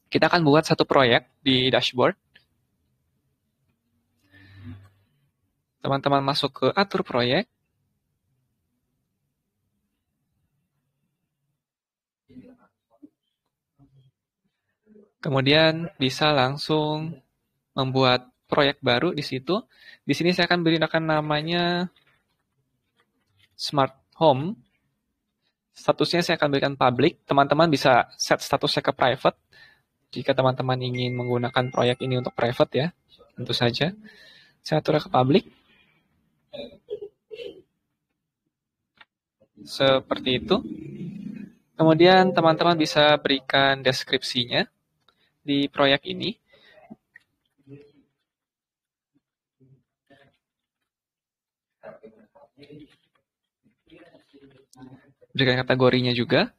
Kita akan buat satu proyek di dashboard. Teman-teman masuk ke atur proyek. Kemudian bisa langsung membuat proyek baru di situ. Di sini saya akan berikan namanya Smart Home. Statusnya saya akan berikan public. Teman-teman bisa set statusnya ke private. Jika teman-teman ingin menggunakan proyek ini untuk private ya, tentu saja. Saya atur ke public. Seperti itu. Kemudian teman-teman bisa berikan deskripsinya di proyek ini. Berikan kategorinya juga.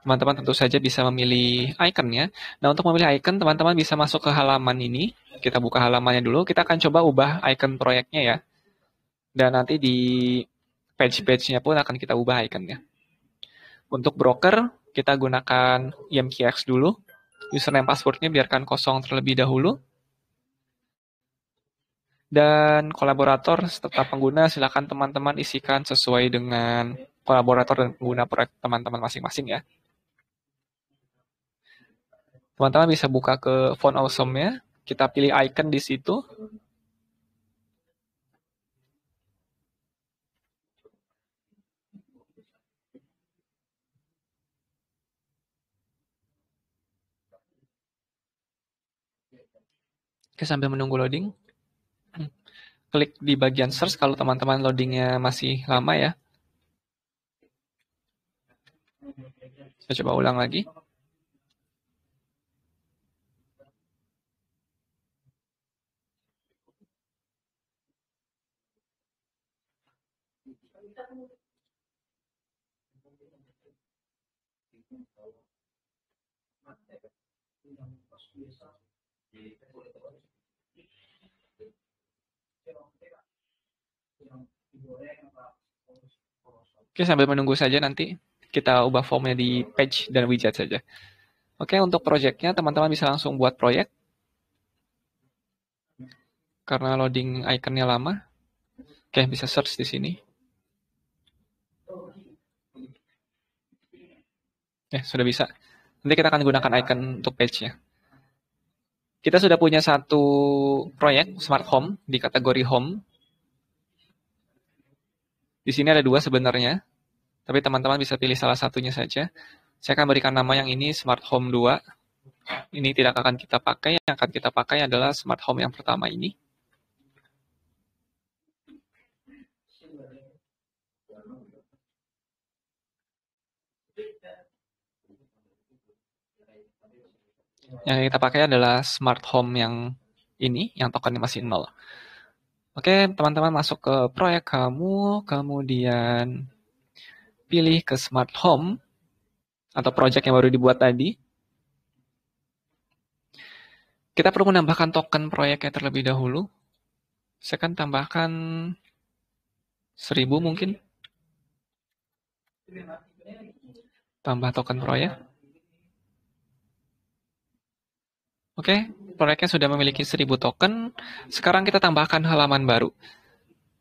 Teman-teman tentu saja bisa memilih ikonnya. Nah, untuk memilih icon, teman-teman bisa masuk ke halaman ini. Kita buka halamannya dulu. Kita akan coba ubah icon proyeknya ya. Dan nanti di page-page-nya pun akan kita ubah ikonnya. Untuk broker, kita gunakan IMQX dulu. Username password-nya biarkan kosong terlebih dahulu. Dan kolaborator serta pengguna silakan teman-teman isikan sesuai dengan kolaborator dan pengguna proyek teman-teman masing-masing ya. Teman-teman bisa buka ke Font Awesome-nya, kita pilih icon di situ. Oke, sambil menunggu loading. Klik di bagian search kalau teman-teman loadingnya masih lama ya. Saya coba ulang lagi. Oke, sambil menunggu saja nanti kita ubah formnya di page dan widget saja. Oke, untuk projectnya teman-teman bisa langsung buat proyek. Karena loading iconnya lama. Oke, bisa search di sini. Sudah bisa. Nanti kita akan gunakan icon untuk page-nya. Kita sudah punya satu proyek Smart Home di kategori Home. Di sini ada dua sebenarnya, tapi teman-teman bisa pilih salah satunya saja. Saya akan berikan nama yang ini Smart Home 2. Ini tidak akan kita pakai, yang akan kita pakai adalah Smart Home yang pertama ini. Yang kita pakai adalah Smart Home yang ini, yang tokennya masih 0. Oke, teman-teman masuk ke proyek kamu, kemudian pilih ke Smart Home, atau project yang baru dibuat tadi. Kita perlu menambahkan token proyeknya terlebih dahulu. Saya akan tambahkan 1000 mungkin. Tambah token proyek. Oke, proyeknya sudah memiliki 1000 token. Sekarang kita tambahkan halaman baru.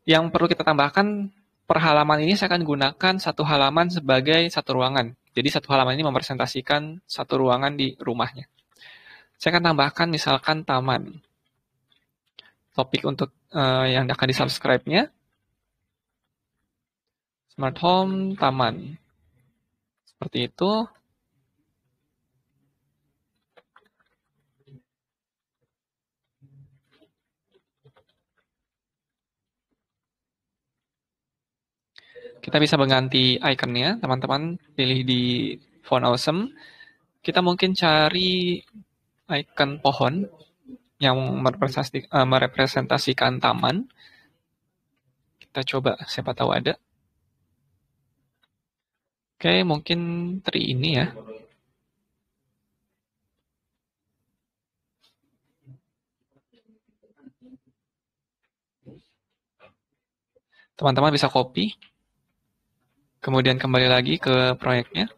Yang perlu kita tambahkan, per halaman ini saya akan gunakan satu halaman sebagai satu ruangan. Jadi satu halaman ini merepresentasikan satu ruangan di rumahnya. Saya akan tambahkan misalkan taman. Topik untuk yang akan di-subscribe-nya. Smart Home, taman. Seperti itu. Kita bisa mengganti ikonnya, teman-teman pilih di Font Awesome. Kita mungkin cari icon pohon yang merepresentasikan taman. Kita coba, siapa tahu ada. Oke, mungkin tree ini ya. Teman-teman bisa copy. Kemudian kembali lagi ke proyeknya.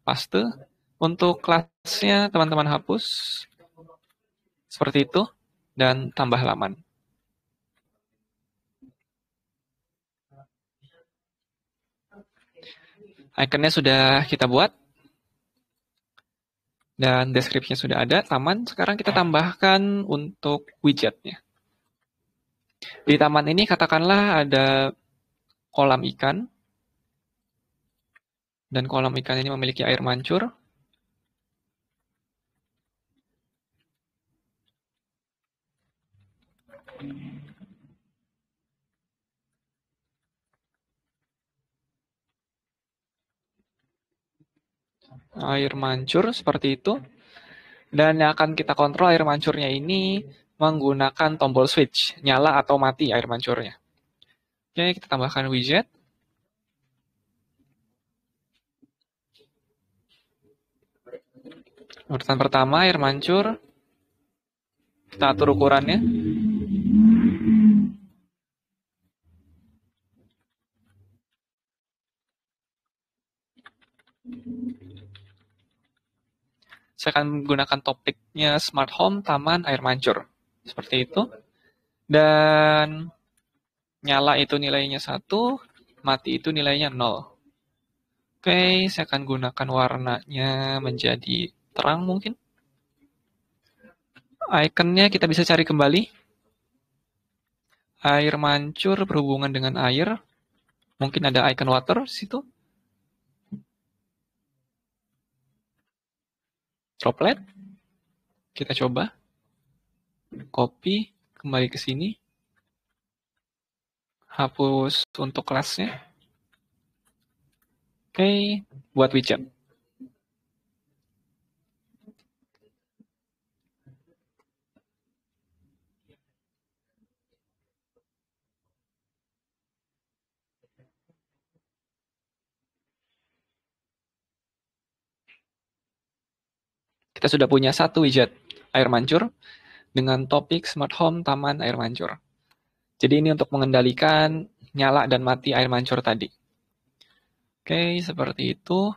Paste. Untuk kelas Kelasnya teman-teman hapus seperti itu dan tambah halaman. Ikonnya sudah kita buat dan deskripsinya sudah ada, taman. Sekarang kita tambahkan untuk widgetnya. Di taman ini katakanlah ada kolam ikan, dan kolam ikan ini memiliki air mancur. Air mancur seperti itu. Dan yang akan kita kontrol air mancurnya ini menggunakan tombol switch, nyala atau mati air mancurnya. Oke, kita tambahkan widget. Urutan pertama, air mancur. Kita atur ukurannya. Saya akan menggunakan topiknya smart home, taman, air mancur. Seperti itu. Dan nyala itu nilainya 1, mati itu nilainya 0. Oke, saya akan gunakan warnanya menjadi terang mungkin. Ikonnya kita bisa cari kembali. Air mancur berhubungan dengan air. Mungkin ada icon water di situ. Droplet. Kita coba. Copy, kembali ke sini. Hapus untuk kelasnya. Oke, buat widget. Kita sudah punya satu widget air mancur dengan topik smart home taman air mancur. Jadi ini untuk mengendalikan nyala dan mati air mancur tadi. Oke, seperti itu.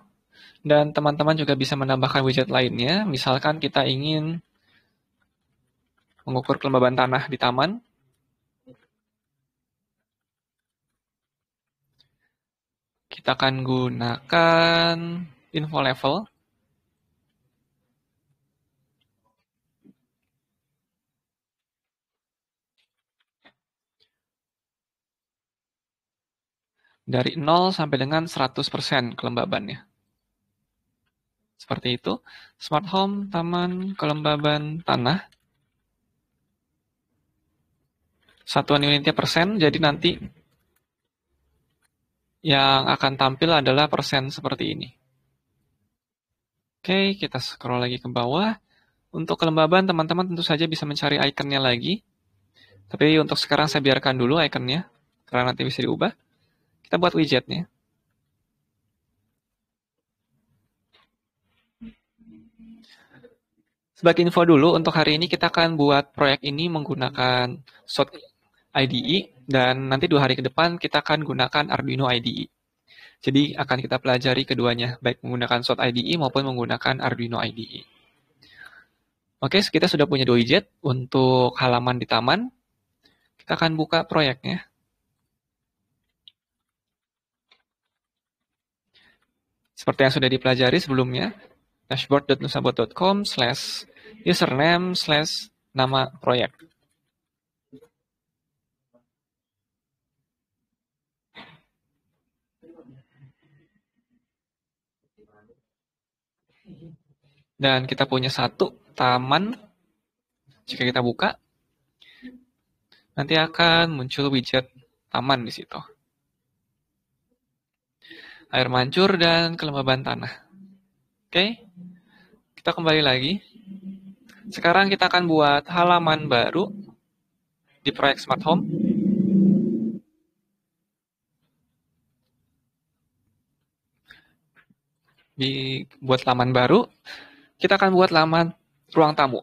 Dan teman-teman juga bisa menambahkan widget lainnya. Misalkan kita ingin mengukur kelembaban tanah di taman. Kita akan gunakan info level. Dari 0 sampai dengan 100% kelembabannya. Seperti itu. Smart home, taman, kelembaban tanah. Satuan unitnya persen, jadi nanti yang akan tampil adalah persen seperti ini. Oke, kita scroll lagi ke bawah. Untuk kelembaban, teman-teman tentu saja bisa mencari ikonnya lagi. Tapi untuk sekarang saya biarkan dulu ikonnya, karena nanti bisa diubah. Kita buat widgetnya. Sebagai info dulu, untuk hari ini kita akan buat proyek ini menggunakan SOT IDE, dan nanti 2 hari ke depan kita akan gunakan Arduino IDE. Jadi akan kita pelajari keduanya, baik menggunakan SOT IDE maupun menggunakan Arduino IDE. Oke, kita sudah punya 2 widget untuk halaman di taman. Kita akan buka proyeknya. Seperti yang sudah dipelajari sebelumnya, dashboard.nusabot.com/username/nama proyek. Dan kita punya satu taman. Jika kita buka, nanti akan muncul widget taman di situ. Air mancur dan kelembaban tanah. Oke, kita kembali lagi. Sekarang kita akan buat halaman baru di proyek Smart Home. Buat laman baru, kita akan buat laman ruang tamu.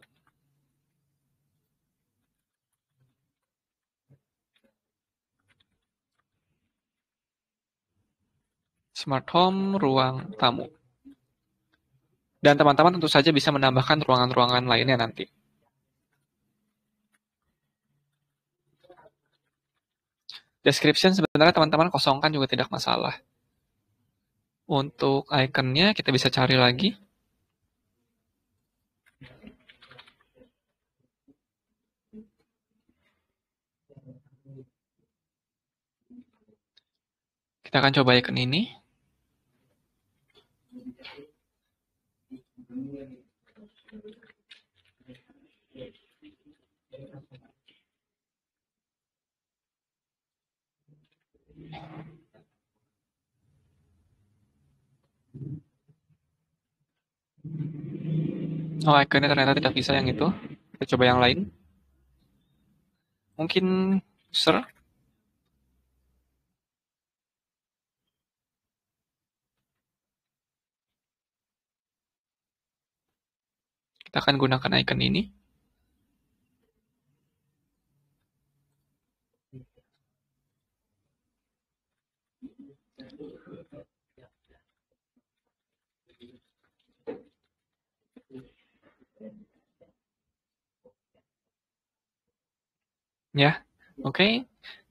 Smart Home, ruang tamu. Dan teman-teman tentu saja bisa menambahkan ruangan-ruangan lainnya nanti. Description sebenarnya teman-teman kosongkan juga tidak masalah. Untuk ikonnya kita bisa cari lagi. Kita akan coba icon ini. Oh, ikonnya ternyata tidak bisa yang itu. Kita coba yang lain. Mungkin user. Kita akan gunakan icon ini. Ya, oke.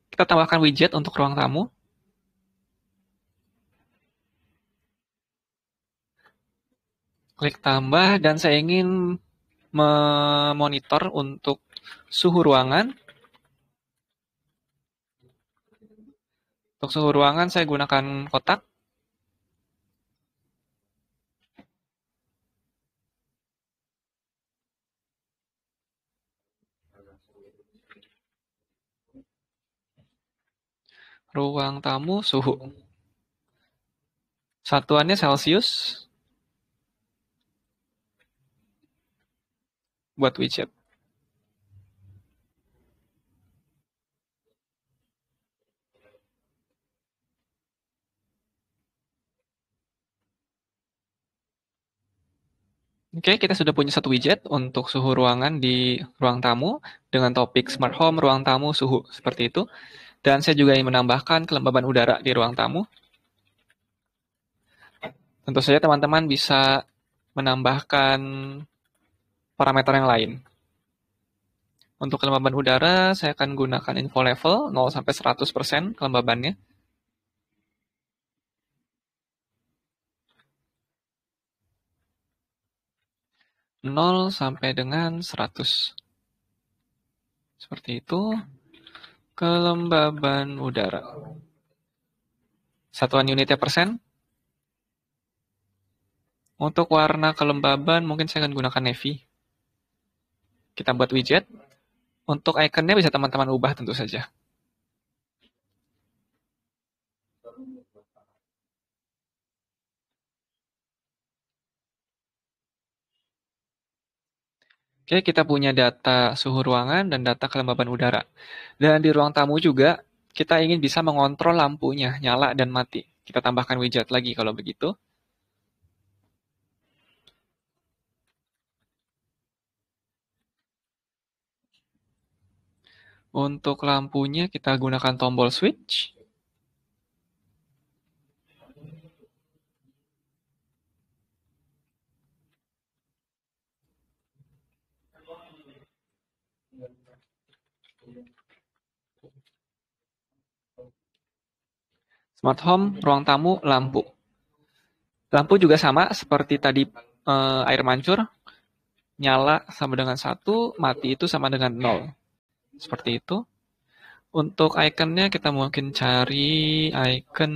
Kita tambahkan widget untuk ruang tamu. Klik tambah dan saya ingin memonitor untuk suhu ruangan. Untuk suhu ruangan saya gunakan kotak. Ruang tamu suhu. Satuannya Celcius buat widget. Oke, kita sudah punya satu widget untuk suhu ruangan di ruang tamu dengan topik smart home, ruang tamu, suhu, seperti itu. Dan saya juga ingin menambahkan kelembaban udara di ruang tamu. Tentu saja teman-teman bisa menambahkan parameter yang lain. Untuk kelembaban udara, saya akan gunakan info level 0 sampai 100% kelembabannya. 0 sampai dengan 100. Seperti itu. Kelembaban udara. Satuan unitnya persen. Untuk warna kelembaban mungkin saya akan gunakan navy. Kita buat widget. Untuk ikonnya bisa teman-teman ubah tentu saja. Oke, kita punya data suhu ruangan dan data kelembaban udara. Dan di ruang tamu juga, kita ingin bisa mengontrol lampunya, nyala dan mati. Kita tambahkan widget lagi kalau begitu. Untuk lampunya kita gunakan tombol switch. Smart home, ruang tamu, lampu. Lampu juga sama seperti tadi air mancur, nyala sama dengan 1, mati itu sama dengan 0. Seperti itu. Untuk ikonnya kita mungkin cari icon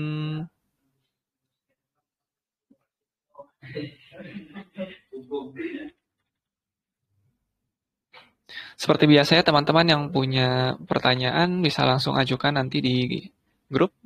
seperti biasa ya teman-teman yang punya pertanyaan bisa langsung ajukan nanti di grup.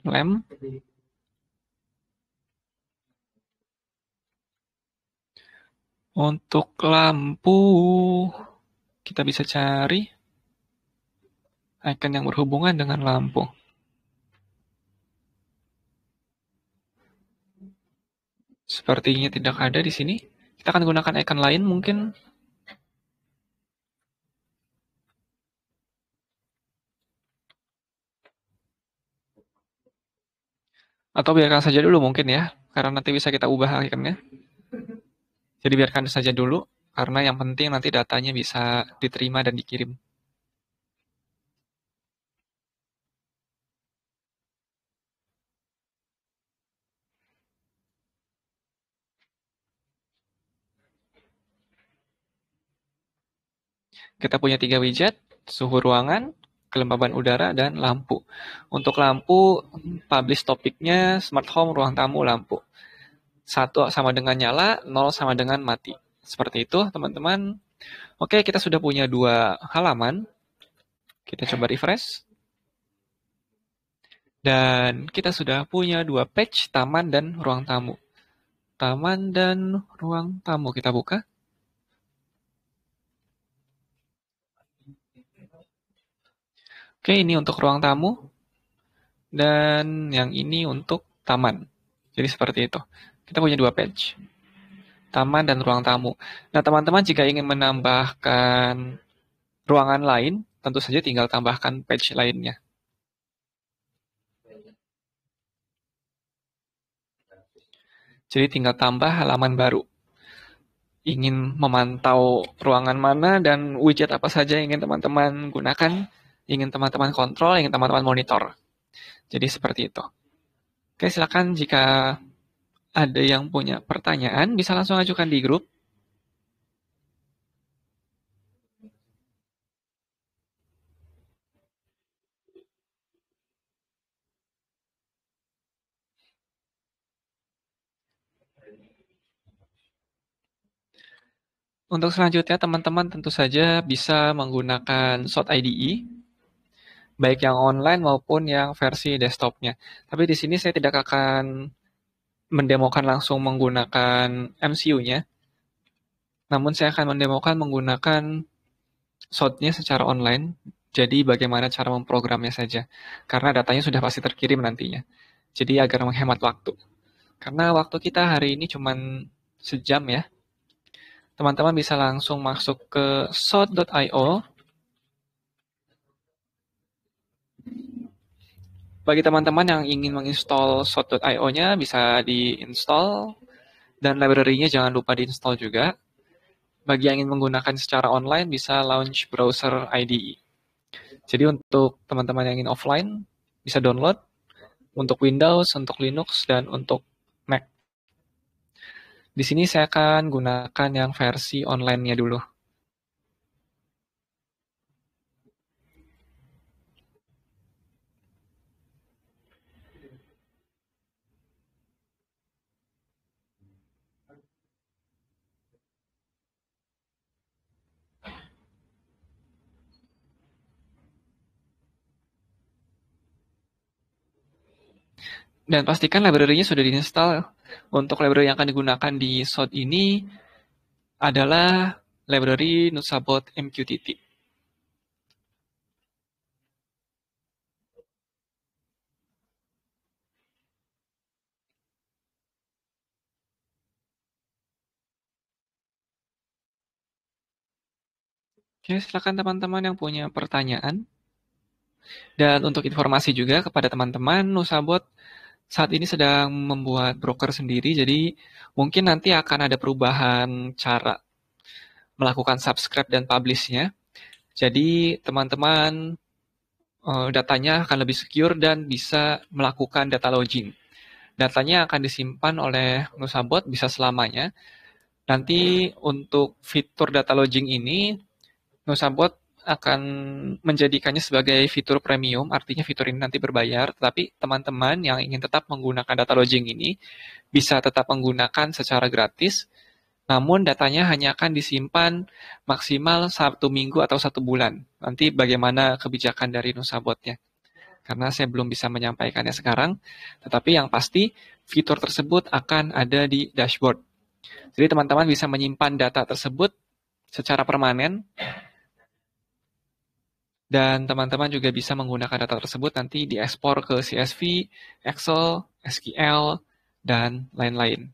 Lem. Untuk lampu kita bisa cari icon yang berhubungan dengan lampu. Sepertinya tidak ada di sini. Kita akan gunakan icon lain mungkin. Atau biarkan saja dulu mungkin ya, karena nanti bisa kita ubah iconnya. Jadi biarkan saja dulu, karena yang penting nanti datanya bisa diterima dan dikirim. Kita punya 3 widget, suhu ruangan, kelembaban udara, dan lampu. Untuk lampu, publish topiknya smart home, ruang tamu, lampu. 1 sama dengan nyala, 0 sama dengan mati. Seperti itu, teman-teman. Oke, kita sudah punya 2 halaman. Kita coba refresh. Dan kita sudah punya 2 page, taman dan ruang tamu. Taman dan ruang tamu kita buka. Oke, ini untuk ruang tamu. Dan yang ini untuk taman. Jadi seperti itu. Kita punya 2 page, taman dan ruang tamu. Nah, teman-teman jika ingin menambahkan ruangan lain, tentu saja tinggal tambahkan page lainnya. Jadi tinggal tambah halaman baru. Ingin memantau ruangan mana dan widget apa saja yang ingin teman-teman gunakan, ingin teman-teman kontrol, ingin teman-teman monitor. Jadi seperti itu. Oke, silakan jika ada yang punya pertanyaan, bisa langsung ajukan di grup. Untuk selanjutnya, teman-teman tentu saja bisa menggunakan Shot IDE, baik yang online maupun yang versi desktopnya. Tapi di sini saya tidak akan mendemokan langsung menggunakan MCU-nya, namun saya akan mendemokan menggunakan Shot-nya secara online, jadi bagaimana cara memprogramnya saja, karena datanya sudah pasti terkirim nantinya. Jadi agar menghemat waktu. Karena waktu kita hari ini cuma sejam ya, teman-teman bisa langsung masuk ke shot.io. Bagi teman-teman yang ingin menginstall shot.io-nya bisa diinstal, dan library-nya jangan lupa diinstal juga. Bagi yang ingin menggunakan secara online bisa launch browser IDE. Jadi untuk teman-teman yang ingin offline bisa download untuk Windows, untuk Linux, dan untuk Mac. Di sini saya akan gunakan yang versi online-nya dulu. Dan pastikan library-nya sudah diinstal. Untuk library yang akan digunakan di SOT ini adalah library Nutsabot MQTT. Oke, silakan teman-teman yang punya pertanyaan. Dan untuk informasi juga kepada teman-teman, Nutsabot saat ini sedang membuat broker sendiri, jadi mungkin nanti akan ada perubahan cara melakukan subscribe dan publish-nya. Jadi teman-teman datanya akan lebih secure dan bisa melakukan data login. Datanya akan disimpan oleh Nutsabot bisa selamanya. Nanti untuk fitur data login ini, Nutsabot akan menjadikannya sebagai fitur premium, artinya fitur ini nanti berbayar, tetapi teman-teman yang ingin tetap menggunakan data login ini bisa tetap menggunakan secara gratis, namun datanya hanya akan disimpan maksimal 1 minggu atau 1 bulan. Nanti bagaimana kebijakan dari Nutsabotnya. Karena saya belum bisa menyampaikannya sekarang, tetapi yang pasti fitur tersebut akan ada di dashboard. Jadi teman-teman bisa menyimpan data tersebut secara permanen Dan teman-teman juga bisa menggunakan data tersebut nanti diekspor ke CSV, Excel, SQL, dan lain-lain.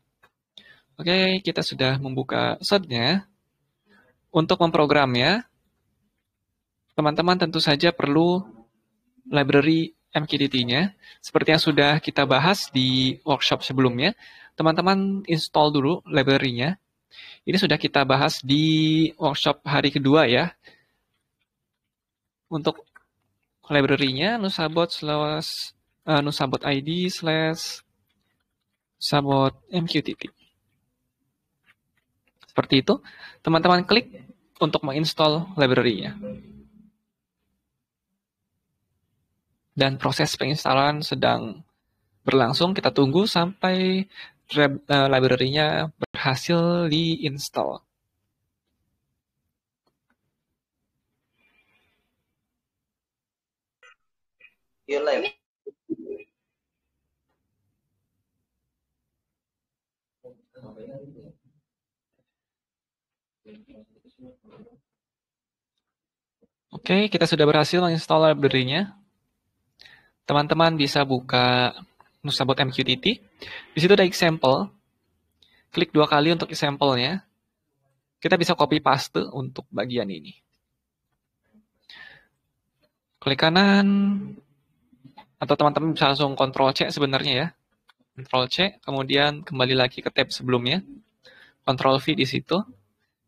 Oke, kita sudah membuka slide-nya. Untuk memprogramnya, teman-teman tentu saja perlu library MQTT-nya. Seperti yang sudah kita bahas di workshop sebelumnya, teman-teman install dulu library-nya. Ini sudah kita bahas di workshop hari kedua ya. Untuk library-nya nusabot ID / nusabot MQTT. Seperti itu, teman-teman klik untuk menginstall library-nya. Dan proses penginstalan sedang berlangsung, kita tunggu sampai library-nya berhasil diinstal. Oke, kita sudah berhasil menginstal library-nya. Teman-teman bisa buka nusabot MQTT. Di situ ada example. Klik 2 kali untuk example-nya. Kita bisa copy paste untuk bagian ini. Klik kanan, atau teman-teman bisa langsung Ctrl-C sebenarnya ya. Ctrl-C, kemudian kembali lagi ke tab sebelumnya. Ctrl-V di situ.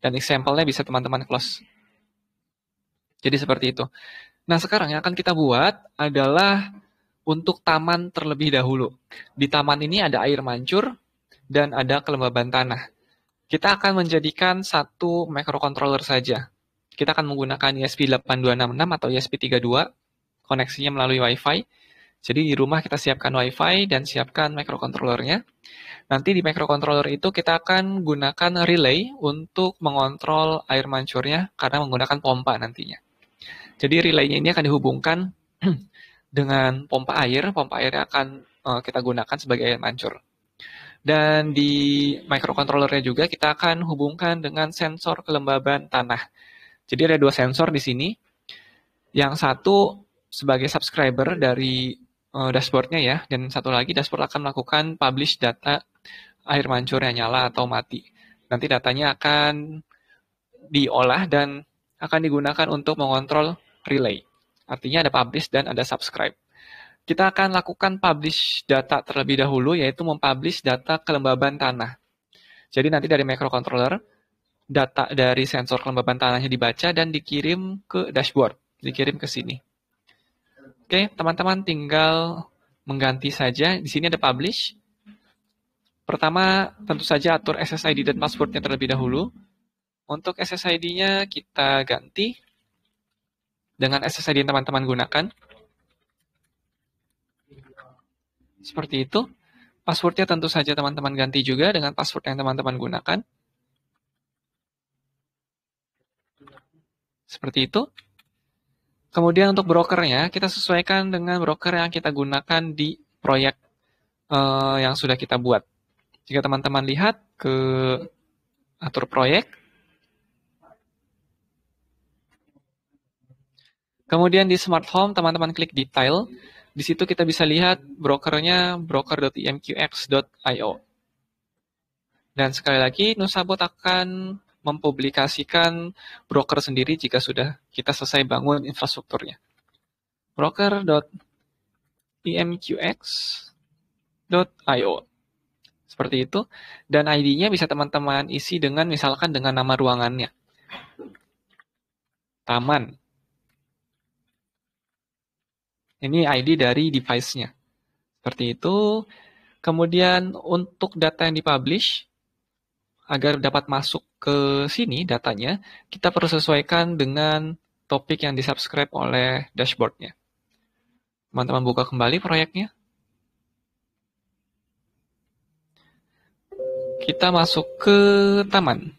Dan example-nya bisa teman-teman close. Jadi seperti itu. Nah, sekarang yang akan kita buat adalah untuk taman terlebih dahulu. Di taman ini ada air mancur dan ada kelembaban tanah. Kita akan menjadikan satu microcontroller saja. Kita akan menggunakan ESP8266 atau ESP32, koneksinya melalui Wi-Fi. Jadi di rumah kita siapkan Wi-Fi dan siapkan microcontrollernya. Nanti di microcontroller itu kita akan gunakan relay untuk mengontrol air mancurnya karena menggunakan pompa nantinya. Jadi relaynya ini akan dihubungkan dengan pompa air akan kita gunakan sebagai air mancur. Dan di microcontrollernya juga kita akan hubungkan dengan sensor kelembaban tanah. Jadi ada 2 sensor di sini. Yang satu sebagai subscriber dari dashboardnya ya, dan satu lagi dashboard akan melakukan publish data air mancur yang nyala atau mati. Nanti datanya akan diolah dan akan digunakan untuk mengontrol relay. Artinya ada publish dan ada subscribe. Kita akan lakukan publish data terlebih dahulu, yaitu mempublish data kelembaban tanah. Jadi nanti dari microcontroller, data dari sensor kelembaban tanahnya dibaca dan dikirim ke dashboard, dikirim ke sini. Oke, teman-teman tinggal mengganti saja. Di sini ada publish. Pertama, tentu saja atur SSID dan passwordnya terlebih dahulu. Untuk SSID-nya kita ganti dengan SSID yang teman-teman gunakan. Seperti itu. Passwordnya tentu saja teman-teman ganti juga dengan password yang teman-teman gunakan. Seperti itu. Kemudian untuk brokernya, kita sesuaikan dengan broker yang kita gunakan di proyek yang sudah kita buat. Jika teman-teman lihat ke atur proyek, kemudian di smart home, teman-teman klik detail. Di situ kita bisa lihat brokernya broker.imqx.io. Dan sekali lagi, Nusabot akan mempublikasikan broker sendiri jika sudah kita selesai bangun infrastrukturnya. Broker.imqx.io. Seperti itu. Dan ID-nya bisa teman-teman isi dengan misalkan dengan nama ruangannya. Taman. Ini ID dari device-nya. Seperti itu. Kemudian untuk data yang dipublish, agar dapat masuk ke sini datanya, kita perlu sesuaikan dengan topik yang disubscribe oleh dashboard-nya. Teman-teman buka kembali proyeknya. Kita masuk ke taman.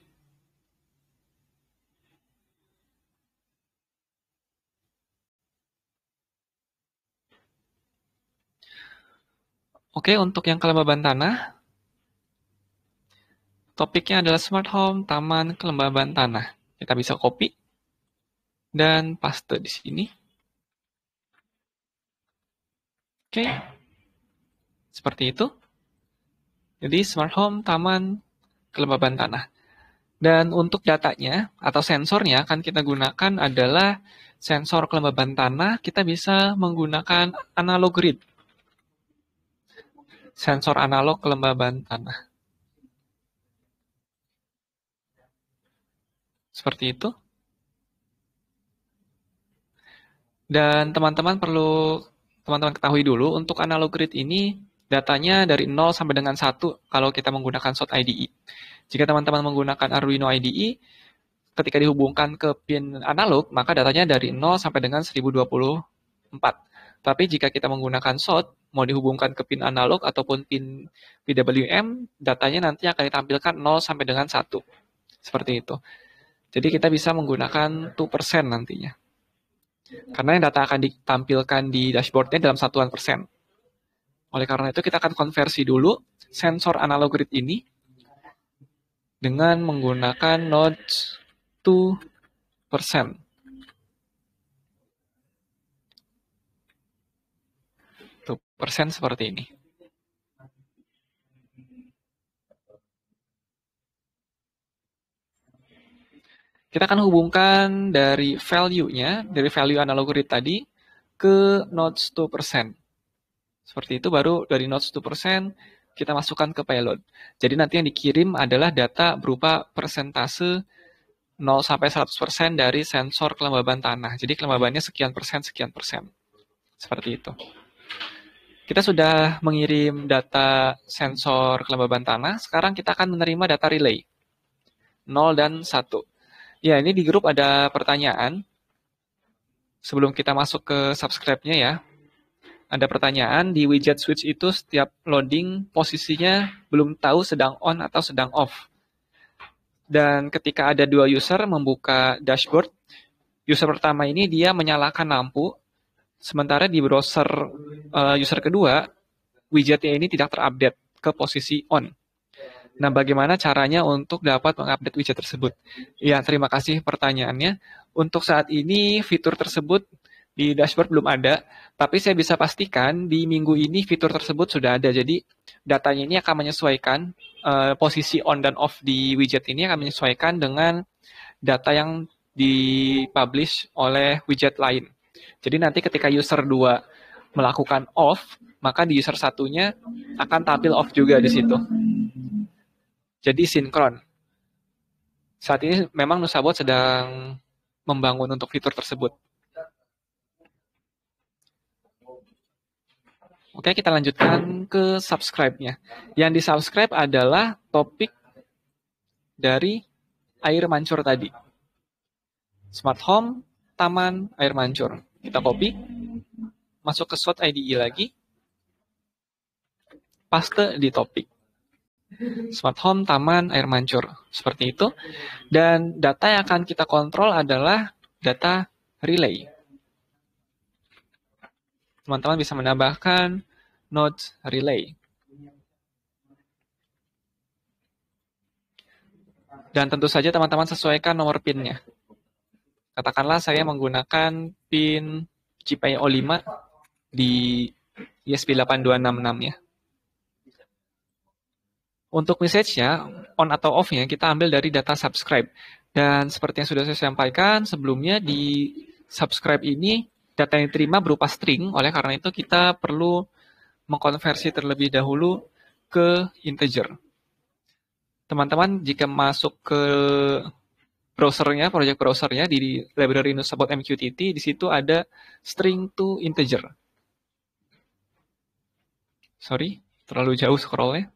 Oke, untuk yang kelembaban tanah, topiknya adalah smart home, taman, kelembaban tanah. Kita bisa copy dan paste di sini. Oke, seperti itu. Jadi smart home, taman, kelembaban tanah. Dan untuk datanya atau sensornya akan kita gunakan adalah sensor kelembaban tanah. Kita bisa menggunakan analog grid. Sensor analog kelembaban tanah. Seperti itu. Dan teman-teman perlu teman-teman ketahui dulu, untuk analog grid ini datanya dari 0 sampai dengan 1 kalau kita menggunakan SOT IDE. Jika teman-teman menggunakan Arduino IDE, ketika dihubungkan ke pin analog, maka datanya dari 0 sampai dengan 1024. Tapi jika kita menggunakan SOT, mau dihubungkan ke pin analog ataupun pin PWM, datanya nanti akan ditampilkan 0 sampai dengan 1. Seperti itu. Jadi kita bisa menggunakan 2% nantinya. Karena yang data akan ditampilkan di dashboardnya dalam satuan persen. Oleh karena itu kita akan konversi dulu sensor analog grid ini dengan menggunakan node 2%. 2% seperti ini. Kita akan hubungkan dari value-nya, dari value analog grid tadi, ke nodes 2%. Seperti itu, baru dari nodes 2% kita masukkan ke payload. Jadi nanti yang dikirim adalah data berupa persentase 0 sampai 100% dari sensor kelembaban tanah. Jadi kelembabannya sekian persen, sekian persen. Seperti itu. Kita sudah mengirim data sensor kelembaban tanah, sekarang kita akan menerima data relay. 0 dan 1. Ya, ini di grup ada pertanyaan. Sebelum kita masuk ke subscribe-nya ya, ada pertanyaan di widget switch itu setiap loading posisinya belum tahu sedang on atau sedang off. Dan ketika ada dua user membuka dashboard, user pertama ini dia menyalakan lampu, sementara di browser user kedua, widgetnya ini tidak terupdate ke posisi on. Nah, bagaimana caranya untuk dapat mengupdate widget tersebut? Ya, terima kasih pertanyaannya. Untuk saat ini, fitur tersebut di dashboard belum ada, tapi saya bisa pastikan di minggu ini fitur tersebut sudah ada. Jadi, datanya ini akan menyesuaikan posisi on dan off di widget ini akan menyesuaikan dengan data yang dipublish oleh widget lain. Jadi, nanti ketika user 2 melakukan off, maka di user satunya akan tampil off juga di situ. Jadi sinkron. Saat ini memang Nusabot sedang membangun untuk fitur tersebut. Oke, kita lanjutkan ke subscribe-nya. Yang di-subscribe adalah topik dari air mancur tadi. Smart home, taman, air mancur. Kita copy, masuk ke SOT IDE lagi, paste di topik. Smart home, taman, air mancur. Seperti itu. Dan data yang akan kita kontrol adalah data relay. Teman-teman bisa menambahkan node relay. Dan tentu saja teman-teman sesuaikan nomor PIN-nya. Katakanlah saya menggunakan PIN GPIO 5 di ESP8266 ya. Untuk message-nya, on atau off-nya, kita ambil dari data subscribe. Dan seperti yang sudah saya sampaikan sebelumnya, di subscribe ini, data yang diterima berupa string, oleh karena itu kita perlu mengkonversi terlebih dahulu ke integer. Teman-teman, jika masuk ke browsernya, project browsernya, di library Nusabot MQTT, di situ ada string to integer. Sorry, terlalu jauh scrollnya.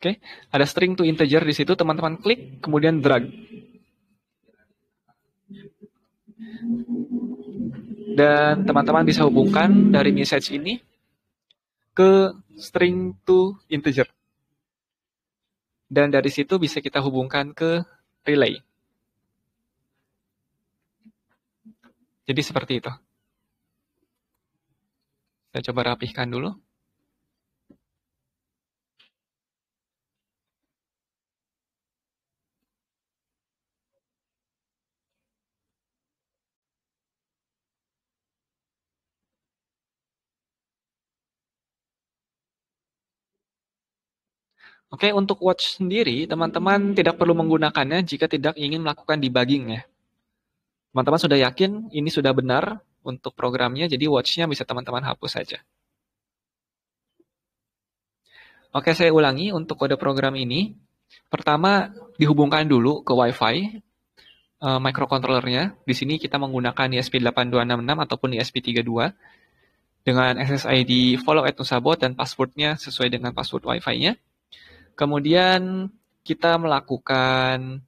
Oke, ada string to integer di situ, teman-teman klik, kemudian drag. Dan teman-teman bisa hubungkan dari message ini ke string to integer. Dan dari situ bisa kita hubungkan ke relay. Jadi seperti itu. Saya coba rapihkan dulu. Oke, untuk watch sendiri, teman-teman tidak perlu menggunakannya jika tidak ingin melakukan debugging ya. Teman-teman sudah yakin ini sudah benar untuk programnya, jadi watch-nya bisa teman-teman hapus saja. Oke, saya ulangi untuk kode program ini. Pertama, dihubungkan dulu ke Wi-Fi microcontrollernya. Di sini kita menggunakan ESP8266 ataupun ESP32 dengan SSID follow@nusabot dan passwordnya sesuai dengan password Wi-Fi-nya. Kemudian kita melakukan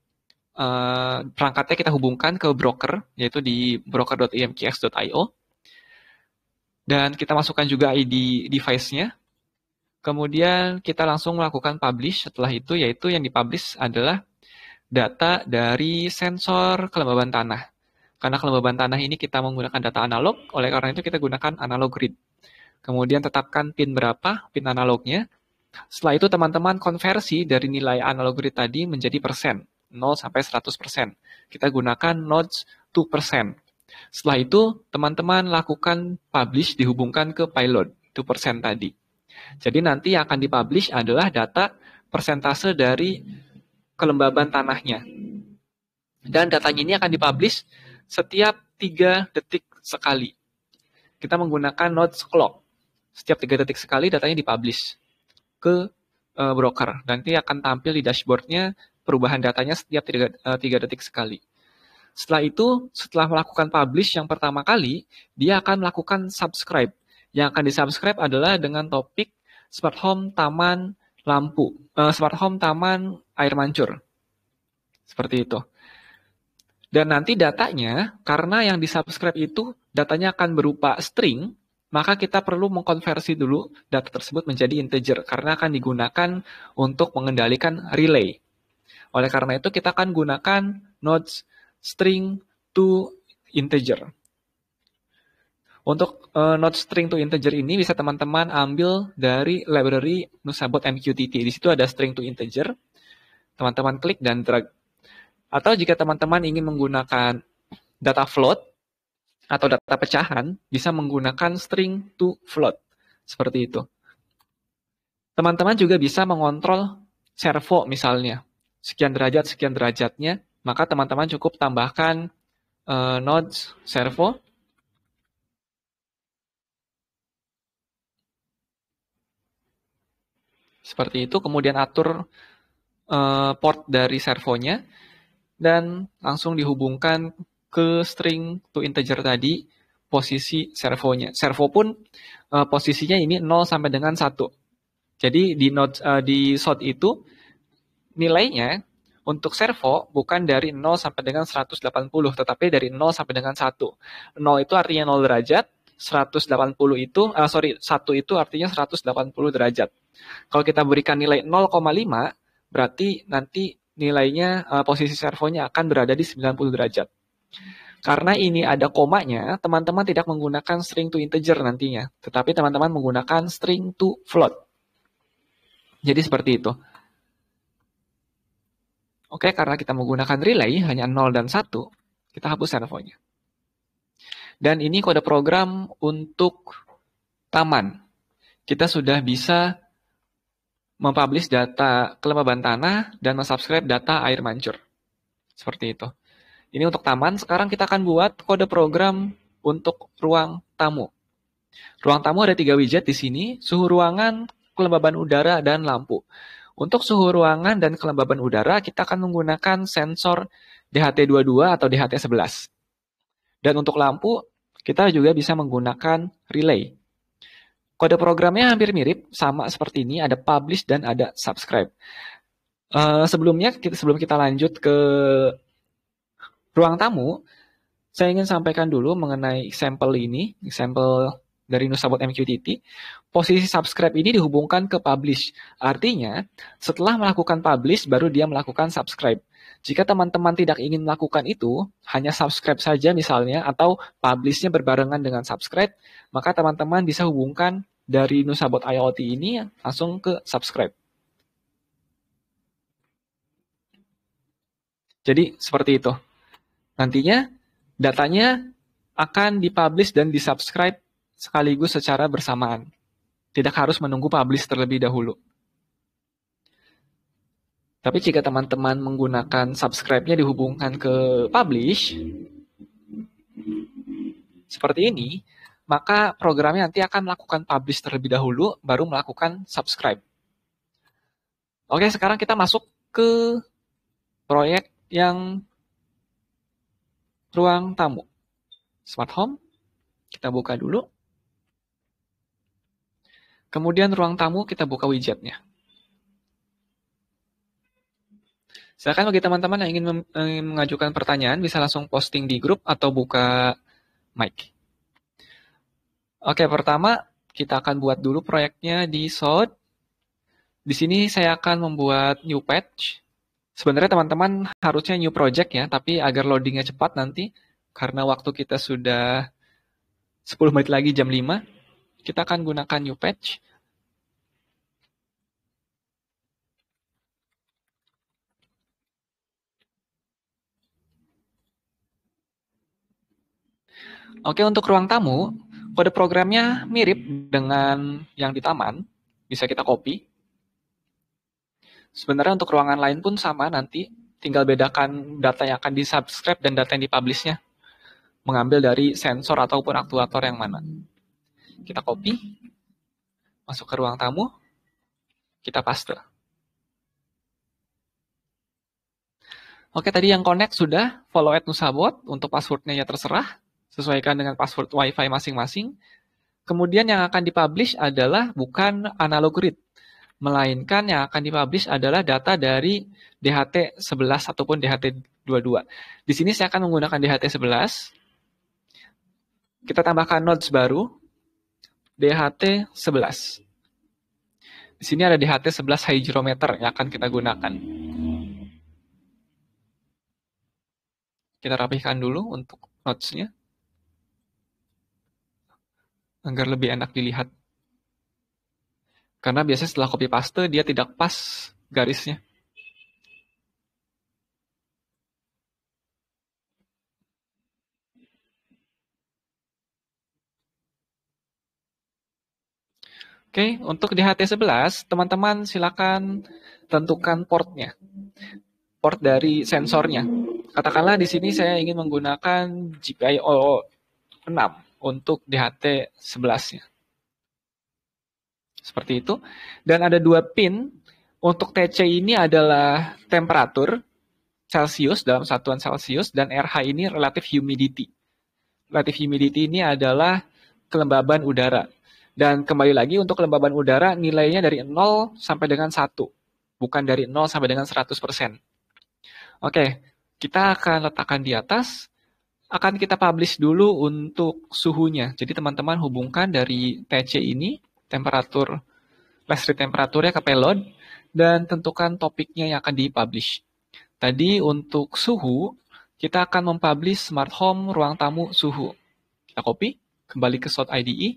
perangkatnya kita hubungkan ke broker, yaitu di broker.imkx.io. Dan kita masukkan juga ID device-nya. Kemudian kita langsung melakukan publish setelah itu, yaitu yang dipublish adalah data dari sensor kelembaban tanah. Karena kelembaban tanah ini kita menggunakan data analog, oleh karena itu kita gunakan analog grid. Kemudian tetapkan pin berapa, pin analognya. Setelah itu teman-teman konversi dari nilai analog grid tadi menjadi persen, 0 sampai 100%. Kita gunakan nodes to percent. Setelah itu teman-teman lakukan publish dihubungkan ke payload, 2% tadi. Jadi nanti yang akan dipublish adalah data persentase dari kelembaban tanahnya. Dan datanya ini akan dipublish setiap 3 detik sekali. Kita menggunakan nodes clock. Setiap 3 detik sekali datanya dipublish ke broker. Nanti akan tampil di dashboardnya perubahan datanya setiap 3 detik sekali. Setelah itu, setelah melakukan publish yang pertama kali, dia akan melakukan subscribe. Yang akan disubscribe adalah dengan topik smart home taman lampu, smart home taman air mancur. Seperti itu. Dan nanti datanya, karena yang disubscribe itu datanya akan berupa string, maka kita perlu mengkonversi dulu data tersebut menjadi integer, karena akan digunakan untuk mengendalikan relay. Oleh karena itu, kita akan gunakan nodes string to integer. Untuk node string to integer ini bisa teman-teman ambil dari library Nusabot MQTT. Di situ ada string to integer. Teman-teman klik dan drag. Atau jika teman-teman ingin menggunakan data float atau data pecahan, bisa menggunakan string to float. Seperti itu. Teman-teman juga bisa mengontrol servo misalnya. Sekian derajatnya. Maka teman-teman cukup tambahkan nodes servo. Seperti itu, kemudian atur port dari servonya, dan langsung dihubungkan ke string to integer tadi, posisi servonya. Servo pun posisinya ini 0 sampai dengan 1. Jadi di SOT itu, nilainya untuk servo bukan dari 0 sampai dengan 180, tetapi dari 0 sampai dengan 1. 0 itu artinya 0 derajat, 1 itu artinya 180 derajat. Kalau kita berikan nilai 0,5, berarti nanti nilainya posisi servonya akan berada di 90 derajat. Karena ini ada komanya, teman-teman tidak menggunakan string to integer nantinya, tetapi teman-teman menggunakan string to float. Jadi seperti itu. Oke, karena kita menggunakan relay hanya 0 dan 1, kita hapus servonya. Dan ini kode program untuk taman. Kita sudah bisa mempublish data kelembaban tanah dan mensubscribe data air mancur. Seperti itu. Ini untuk taman. Sekarang kita akan buat kode program untuk ruang tamu. Ruang tamu ada 3 widget di sini, suhu ruangan, kelembaban udara, dan lampu. Untuk suhu ruangan dan kelembaban udara, kita akan menggunakan sensor DHT22 atau DHT11. Dan untuk lampu, kita juga bisa menggunakan relay. Kode programnya hampir mirip, sama seperti ini, ada publish dan ada subscribe. Sebelum kita lanjut ke ruang tamu, saya ingin sampaikan dulu mengenai example ini, example dari Nusabot MQTT. Posisi subscribe ini dihubungkan ke publish. Artinya, setelah melakukan publish, baru dia melakukan subscribe. Jika teman-teman tidak ingin melakukan itu, hanya subscribe saja misalnya, atau publish-nya berbarengan dengan subscribe, maka teman-teman bisa hubungkan dari Nusabot IoT ini langsung ke subscribe. Jadi, seperti itu. Nantinya, datanya akan dipublish dan disubscribe sekaligus secara bersamaan. Tidak harus menunggu publish terlebih dahulu. Tapi jika teman-teman menggunakan subscribe-nya dihubungkan ke publish, seperti ini, maka programnya nanti akan melakukan publish terlebih dahulu, baru melakukan subscribe. Oke, sekarang kita masuk ke proyek yang ruang tamu. Smart Home, kita buka dulu. Kemudian ruang tamu, kita buka widgetnya. Silakan bagi teman-teman yang ingin mengajukan pertanyaan, bisa langsung posting di grup atau buka mic. Oke, pertama kita akan buat dulu proyeknya di Sod. Di sini saya akan membuat new page. Sebenarnya teman-teman harusnya new project ya, tapi agar loadingnya cepat nanti, karena waktu kita sudah 10 menit lagi jam 5, kita akan gunakan new page. Oke, untuk ruang tamu, kode programnya mirip dengan yang di taman, bisa kita copy. Sebenarnya untuk ruangan lain pun sama nanti, tinggal bedakan data yang akan di-subscribe dan data yang di-publish-nya. Mengambil dari sensor ataupun aktuator yang mana. Kita copy, masuk ke ruang tamu, kita paste. Oke, tadi yang connect sudah, follow at Nusabot, untuk passwordnya ya terserah, sesuaikan dengan password WiFi masing-masing. Kemudian yang akan dipublish adalah bukan analog read, melainkan yang akan dipublish adalah data dari DHT11 ataupun DHT22. Di sini saya akan menggunakan DHT11. Kita tambahkan nodes baru, DHT11. Di sini ada DHT11 hygrometer yang akan kita gunakan. Kita rapihkan dulu untuk nodes-nya, agar lebih enak dilihat. Karena biasanya setelah copy paste, dia tidak pas garisnya. Oke, untuk DHT11, teman-teman silakan tentukan portnya. Port dari sensornya. Katakanlah di sini saya ingin menggunakan GPIO 6 untuk DHT11-nya. Seperti itu. Dan ada 2 pin. Untuk TC ini adalah temperatur Celsius dalam satuan Celsius, dan RH ini relative humidity. Relative humidity ini adalah kelembaban udara. Dan kembali lagi untuk kelembaban udara nilainya dari 0 sampai dengan 1. Bukan dari 0 sampai dengan 100%. Oke, kita akan letakkan di atas. Akan kita publish dulu untuk suhunya. Jadi teman-teman hubungkan dari TC ini, temperatur, flash rate temperaturnya ke payload, dan tentukan topiknya yang akan dipublish. Tadi untuk suhu, kita akan mempublish smart home ruang tamu suhu. Kita copy, kembali ke Sod IDE.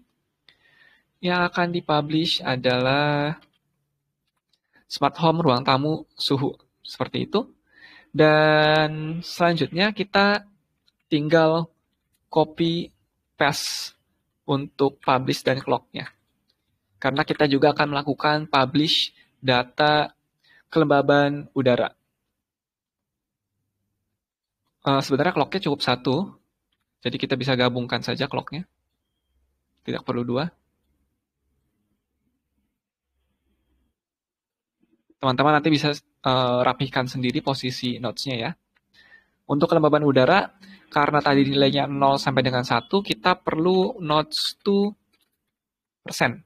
Yang akan dipublish adalah smart home ruang tamu suhu. Seperti itu. Dan selanjutnya kita tinggal copy paste untuk publish dan clock-nya. Karena kita juga akan melakukan publish data kelembaban udara. Sebenarnya clock-nya cukup 1, jadi kita bisa gabungkan saja clock-nya. Tidak perlu 2. Teman-teman nanti bisa rapihkan sendiri posisi nodes-nya ya. Untuk kelembaban udara, karena tadi nilainya 0 sampai dengan 1, kita perlu nodes to persen.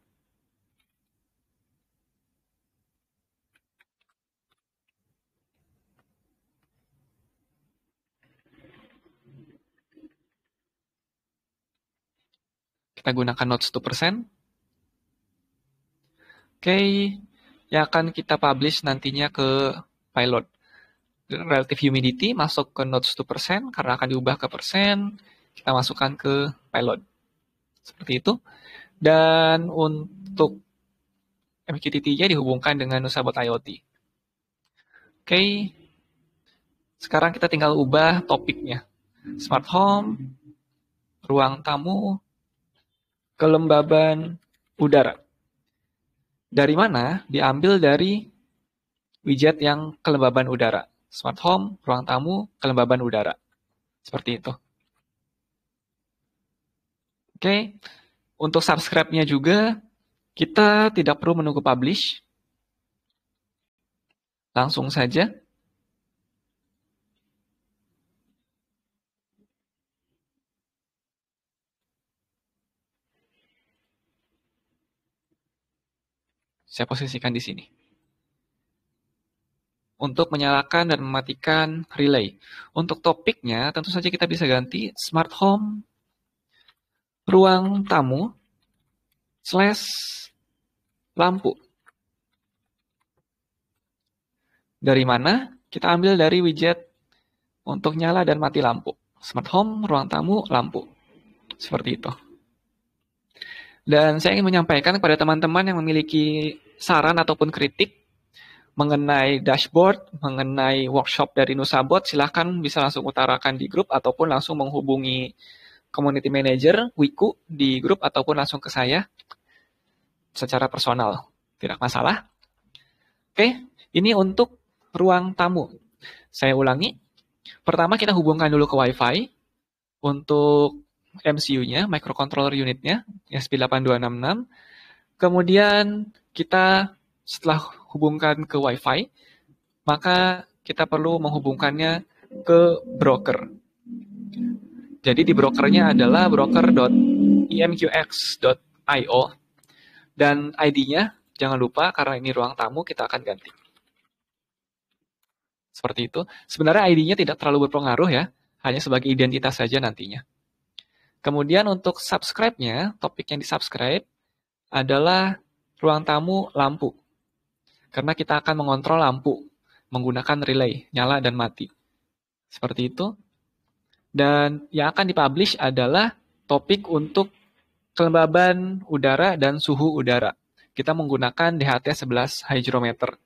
Kita gunakan nodes to persen. Oke, yang akan kita publish nantinya ke payload. Relative humidity masuk ke nodes to persen, karena akan diubah ke persen, kita masukkan ke payload. Seperti itu. Dan untuk MQTT-nya dihubungkan dengan Nusabot IoT. Oke, sekarang kita tinggal ubah topiknya. Smart home, ruang tamu, kelembaban udara. Dari mana? Diambil dari widget yang kelembaban udara. Smart home, ruang tamu, kelembaban udara. Seperti itu. Oke, untuk subscribe-nya juga, kita tidak perlu menunggu publish. Langsung saja. Saya posisikan di sini. Untuk menyalakan dan mematikan relay. Untuk topiknya, tentu saja kita bisa ganti smart home, ruang tamu, / lampu. Dari mana? Kita ambil dari widget untuk nyala dan mati lampu. Smart home, ruang tamu, lampu. Seperti itu. Dan saya ingin menyampaikan kepada teman-teman yang memiliki saran ataupun kritik mengenai dashboard, mengenai workshop dari Nusabot, silahkan bisa langsung utarakan di grup ataupun langsung menghubungi community manager, Wiku, di grup ataupun langsung ke saya secara personal. Tidak masalah. Oke, ini untuk ruang tamu. Saya ulangi. Pertama kita hubungkan dulu ke Wi-Fi untuk MCU-nya, microcontroller unit-nya, ESP8266. Kemudian kita setelah hubungkan ke Wi-Fi, maka kita perlu menghubungkannya ke broker. Jadi di brokernya adalah broker.emqx.io dan ID-nya jangan lupa karena ini ruang tamu kita akan ganti. Seperti itu. Sebenarnya ID-nya tidak terlalu berpengaruh ya, hanya sebagai identitas saja nantinya. Kemudian untuk subscribe-nya, topik yang di-subscribe adalah ruang tamu lampu. Karena kita akan mengontrol lampu menggunakan relay, nyala dan mati. Seperti itu. Dan yang akan dipublish adalah topik untuk kelembaban udara dan suhu udara. Kita menggunakan DHT11 hygrometer.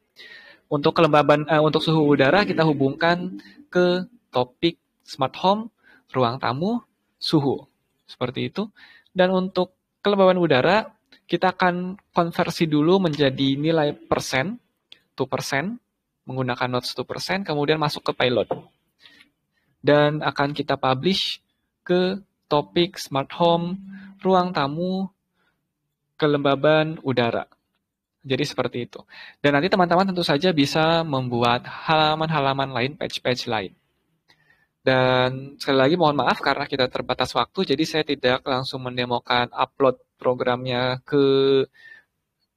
Untuk untuk suhu udara kita hubungkan ke topik smart home, ruang tamu, suhu. Seperti itu. Dan untuk kelembaban udara kita akan konversi dulu menjadi nilai persen, 2%, menggunakan notes 2%, kemudian masuk ke pilot. Dan akan kita publish ke topik smart home, ruang tamu, kelembaban udara. Jadi seperti itu. Dan nanti teman-teman tentu saja bisa membuat halaman-halaman lain, page-page lain. Dan sekali lagi mohon maaf karena kita terbatas waktu, jadi saya tidak langsung mendemokan upload programnya ke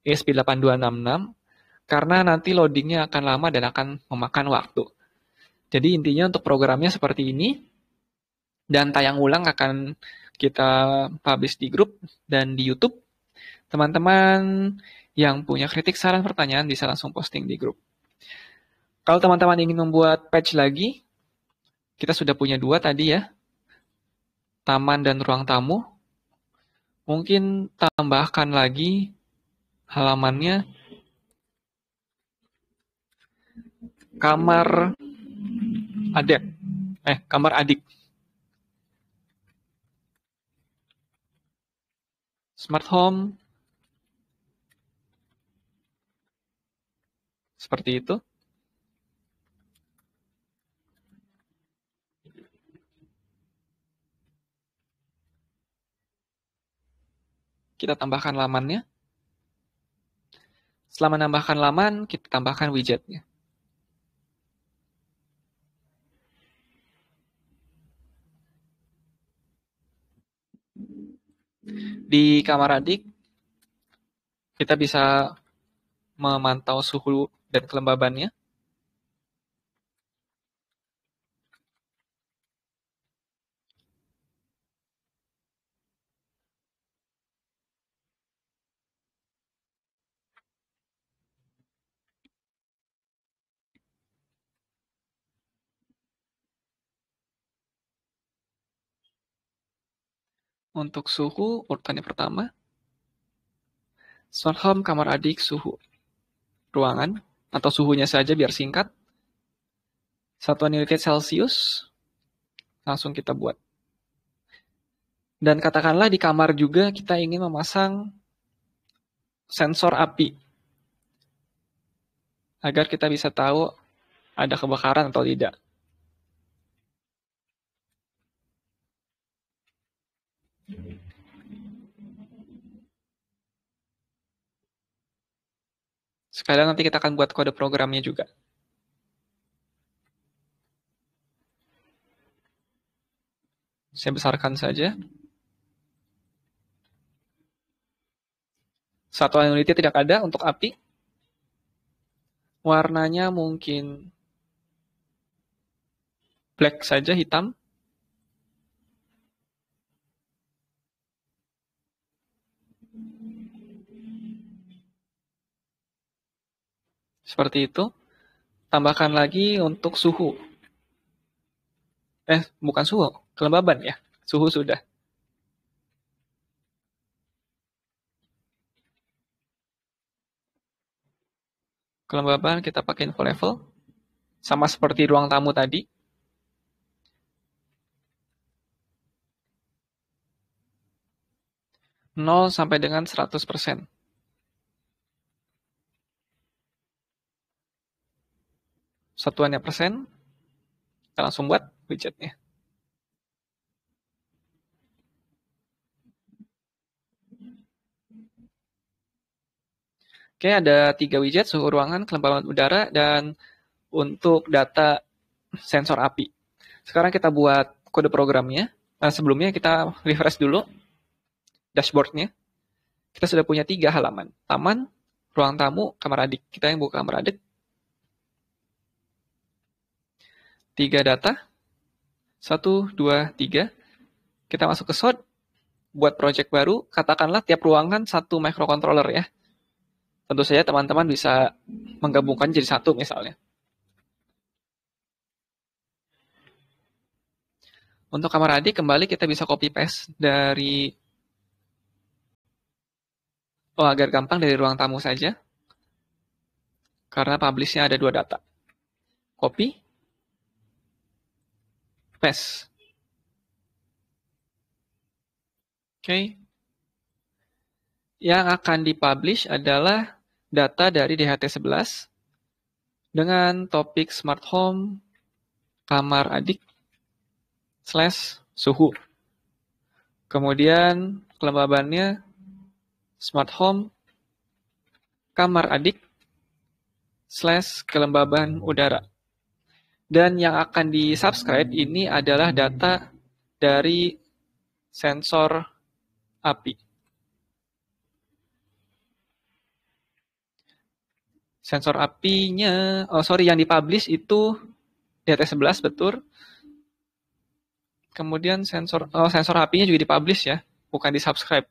ESP8266, karena nanti loadingnya akan lama dan akan memakan waktu. Jadi intinya untuk programnya seperti ini, dan tayang ulang akan kita publish di grup dan di YouTube. Teman-teman yang punya kritik, saran, pertanyaan bisa langsung posting di grup. Kalau teman-teman ingin membuat page lagi, kita sudah punya 2 tadi ya, taman dan ruang tamu. Mungkin tambahkan lagi halamannya kamar adik. Smart home. Seperti itu. Kita tambahkan lamannya. Setelah menambahkan laman, kita tambahkan widgetnya. Di kamar adik, kita bisa memantau suhu dan kelembabannya. Untuk suhu, urutannya pertama, smart home, kamar adik, suhu ruangan, atau suhunya saja biar singkat. Satuan unit Celsius, langsung kita buat. Dan katakanlah di kamar juga kita ingin memasang sensor api. agar kita bisa tahu ada kebakaran atau tidak. Sekalian nanti kita akan buat kode programnya juga. Saya besarkan saja. Satuan unitnya tidak ada untuk api. Warnanya mungkin black saja, hitam. Seperti itu. Tambahkan lagi untuk suhu. Bukan suhu, kelembaban ya. Suhu sudah. Kelembaban kita pakai info level. Sama seperti ruang tamu tadi. 0 sampai dengan 100%. Satuannya persen. Kita langsung buat widgetnya. Oke, ada 3 widget, suhu ruangan, kelembaban udara, dan untuk data sensor api. Sekarang kita buat kode programnya. Nah, sebelumnya kita refresh dulu dashboardnya. Kita sudah punya 3 halaman. Taman, ruang tamu, kamar adik. Kita yang buka kamar adik. 3 data. 1, 2, 3. Kita masuk ke sort. Buat project baru. Katakanlah tiap ruangan 1 microcontroller ya. Tentu saja teman-teman bisa menggabungkan jadi 1 misalnya. Untuk kamar adik, kembali kita bisa copy paste dari agar gampang dari ruang tamu saja. Karena publish-nya ada 2 data. Copy, paste. Oke. Yang akan dipublish adalah data dari DHT11 dengan topik smart home, kamar adik, / suhu. Kemudian kelembabannya smart home, kamar adik, / kelembaban udara. Dan yang akan di-subscribe ini adalah data dari sensor api. Sensor apinya, yang dipublish itu DHT11 betul. Kemudian sensor apinya juga dipublish ya, bukan di-subscribe.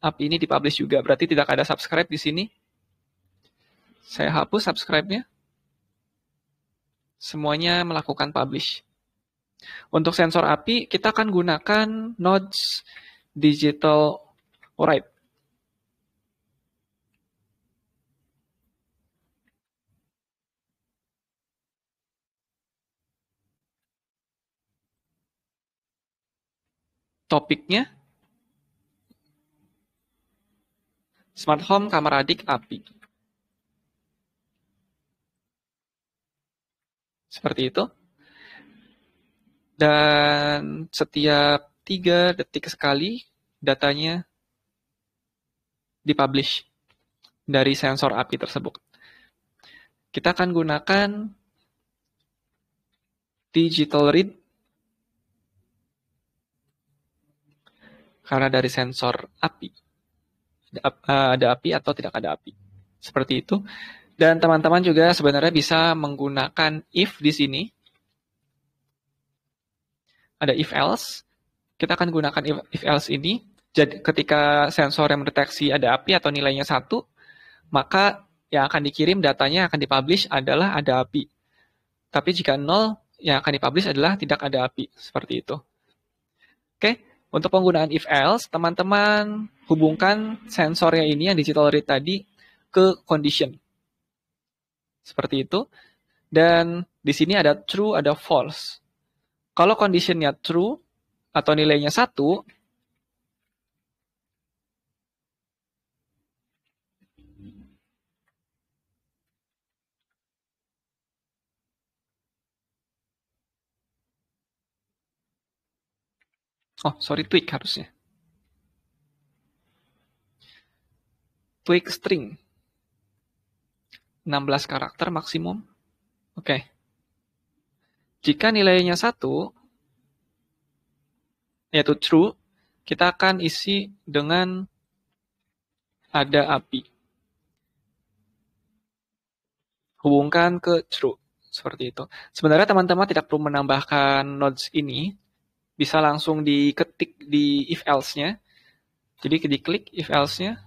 Api ini dipublish juga, berarti tidak ada subscribe di sini. Saya hapus subscribe-nya. Semuanya melakukan publish. Untuk sensor api, kita akan gunakan nodes digital write. Topiknya smart home, kamar adik, api. Seperti itu. Dan setiap 3 detik sekali datanya dipublish dari sensor api tersebut. Kita akan gunakan digital read karena dari sensor api. Ada api atau tidak ada api. Seperti itu. Dan teman-teman juga sebenarnya bisa menggunakan if di sini. Ada if else. Kita akan gunakan if else ini. Jadi ketika sensor yang mendeteksi ada api atau nilainya 1, maka yang akan dikirim datanya akan dipublish adalah ada api. Tapi jika 0, yang akan dipublish adalah tidak ada api. Seperti itu. Oke, untuk penggunaan if else, teman-teman hubungkan sensornya ini yang digital read tadi ke condition. Seperti itu. Dan di sini ada true, ada false. Kalau conditionnya true atau nilainya 1, Oh, sorry, tweak harusnya. Tweak string. 16 karakter maksimum. Oke. Jika nilainya 1, yaitu true, kita akan isi dengan ada API. Hubungkan ke true. Seperti itu. Sebenarnya teman-teman tidak perlu menambahkan nodes ini. Bisa langsung diketik di if else-nya. Jadi diklik if else-nya.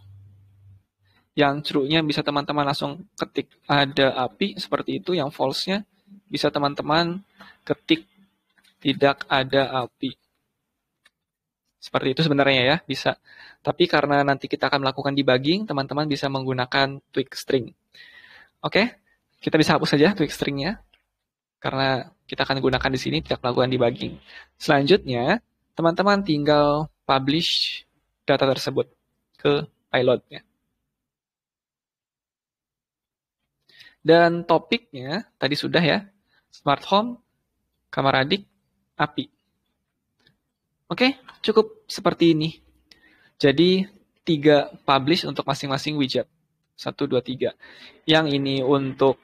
Yang true-nya bisa teman-teman langsung ketik ada API. Seperti itu. Yang false-nya bisa teman-teman ketik tidak ada API. Seperti itu sebenarnya ya, bisa. Tapi karena nanti kita akan melakukan debugging, teman-teman bisa menggunakan tweak string. Oke, kita bisa hapus saja tweak stringnya, karena kita akan gunakan di sini tidak melakukan debugging. Selanjutnya, teman-teman tinggal publish data tersebut ke payload-nya. Dan topiknya tadi sudah ya, smart home, kamar adik, API. Oke, cukup seperti ini. Jadi 3 publish untuk masing-masing widget. 1, 2, 3. Yang ini untuk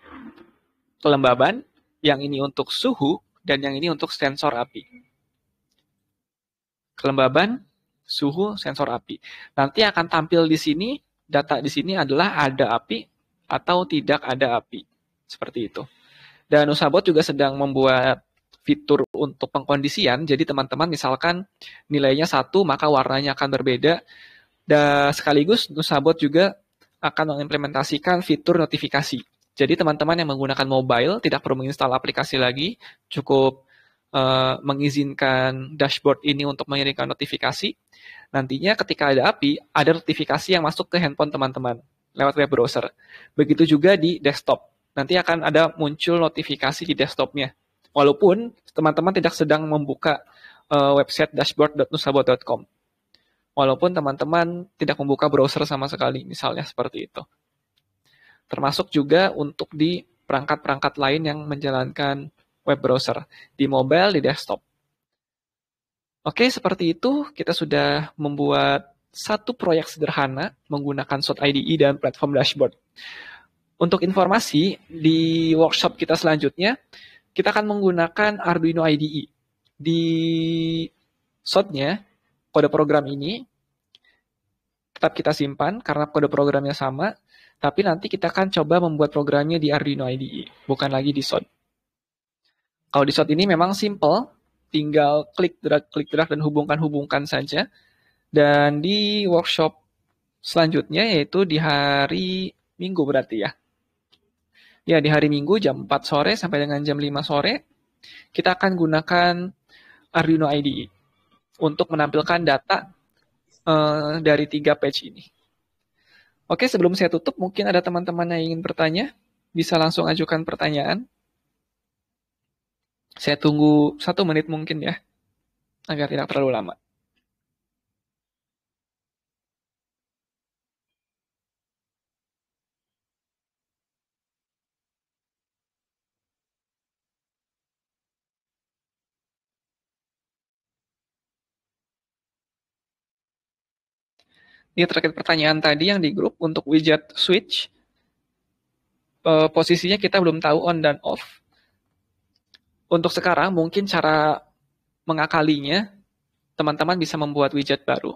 kelembaban, yang ini untuk suhu, dan yang ini untuk sensor api. Kelembaban, suhu, sensor api. Nanti akan tampil di sini, data di sini adalah ada api atau tidak ada api. Seperti itu. Dan Usabot juga sedang membuat fitur untuk pengkondisian, jadi teman-teman misalkan nilainya 1, maka warnanya akan berbeda. Dan sekaligus Nusabot juga akan mengimplementasikan fitur notifikasi. Jadi teman-teman yang menggunakan mobile tidak perlu menginstal aplikasi lagi, cukup mengizinkan dashboard ini untuk mengirimkan notifikasi. Nantinya ketika ada API, ada notifikasi yang masuk ke handphone teman-teman lewat web browser. Begitu juga di desktop. Nanti akan ada muncul notifikasi di desktopnya. Walaupun teman-teman tidak sedang membuka website dashboard.nusabot.com. Walaupun teman-teman tidak membuka browser sama sekali, misalnya seperti itu. Termasuk juga untuk di perangkat-perangkat lain yang menjalankan web browser, di mobile, di desktop. Oke, seperti itu kita sudah membuat satu proyek sederhana menggunakan SOT IDE dan platform dashboard. Untuk informasi, di workshop kita selanjutnya, kita akan menggunakan Arduino IDE. Di SOT-nya, kode program ini tetap kita simpan karena kode programnya sama, tapi nanti kita akan coba membuat programnya di Arduino IDE, bukan lagi di SOT. Kalau di SOT ini memang simple, tinggal klik drag, dan hubungkan saja. Dan di workshop selanjutnya, yaitu di hari Minggu berarti ya. Ya, di hari Minggu jam 4 sore sampai dengan jam 5 sore, kita akan gunakan Arduino IDE untuk menampilkan data dari 3 page ini. Oke, sebelum saya tutup, mungkin ada teman-teman yang ingin bertanya. Bisa langsung ajukan pertanyaan. Saya tunggu 1 menit mungkin ya, agar tidak terlalu lama. Ini terkait pertanyaan tadi yang di grup untuk widget switch, posisinya kita belum tahu on dan off. Untuk sekarang mungkin cara mengakalinya, teman-teman bisa membuat widget baru.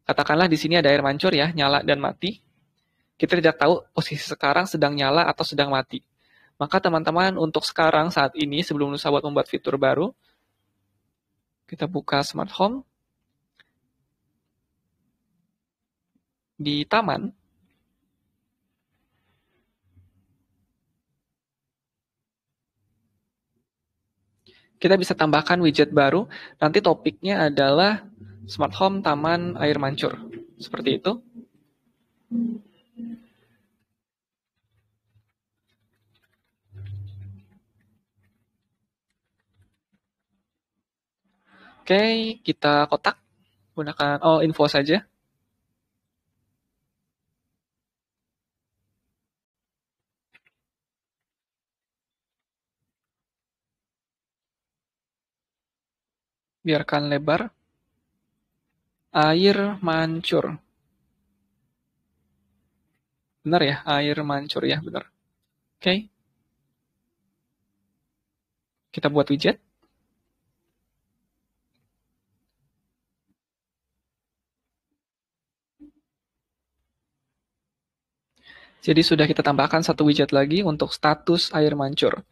Katakanlah di sini ada air mancur ya, nyala dan mati. Kita tidak tahu posisi sekarang sedang nyala atau sedang mati. Maka teman-teman untuk sekarang saat ini sebelum Nusa buat membuat fitur baru, kita buka smart home. Di taman, kita bisa tambahkan widget baru. Nanti topiknya adalah smart home taman air mancur. Seperti itu. Oke, kita kotak. Gunakan info saja. Biarkan lebar. Air mancur. Benar ya, air mancur ya, benar. Oke, kita buat widget. Jadi sudah kita tambahkan satu widget lagi untuk status air mancur.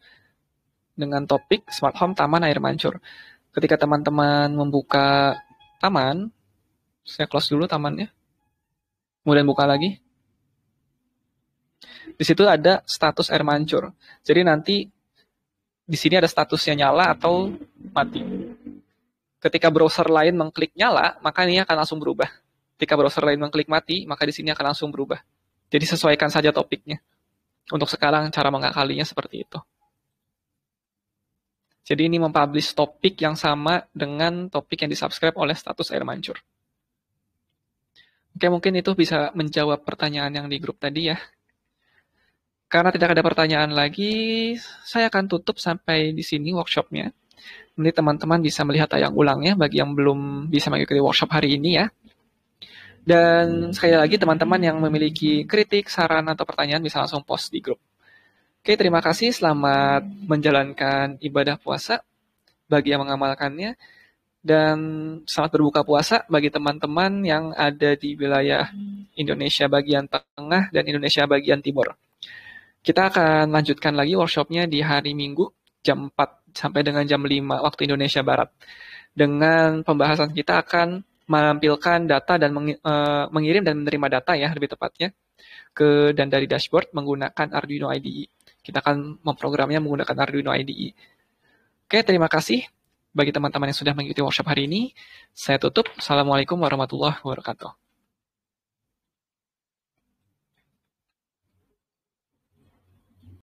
Dengan topik Smart Home Taman Air Mancur. Ketika teman-teman membuka taman, saya close dulu tamannya, kemudian buka lagi. Di situ ada status air mancur. Jadi nanti di sini ada statusnya nyala atau mati. Ketika browser lain mengklik nyala, maka ini akan langsung berubah. Ketika browser lain mengklik mati, maka di sini akan langsung berubah. Jadi sesuaikan saja topiknya. Untuk sekarang cara mengakalinya seperti itu. Jadi ini mempublish topik yang sama dengan topik yang disubscribe oleh status air mancur. Oke, mungkin itu bisa menjawab pertanyaan yang di grup tadi ya. Karena tidak ada pertanyaan lagi, saya akan tutup sampai di sini workshopnya. Nanti teman-teman bisa melihat tayang ulangnya bagi yang belum bisa mengikuti workshop hari ini ya. Dan sekali lagi teman-teman yang memiliki kritik, saran, atau pertanyaan bisa langsung post di grup. Oke, terima kasih. Selamat menjalankan ibadah puasa bagi yang mengamalkannya. Dan selamat berbuka puasa bagi teman-teman yang ada di wilayah Indonesia bagian tengah dan Indonesia bagian timur. Kita akan lanjutkan lagi workshopnya di hari Minggu jam 4 sampai dengan jam 5 waktu Indonesia Barat. Dengan pembahasan kita akan menampilkan data dan mengirim dan menerima data ya lebih tepatnya ke dan dari dashboard menggunakan Arduino IDE. Kita akan memprogramnya menggunakan Arduino IDE. Oke, terima kasih bagi teman-teman yang sudah mengikuti workshop hari ini. Saya tutup. Assalamualaikum warahmatullahi wabarakatuh.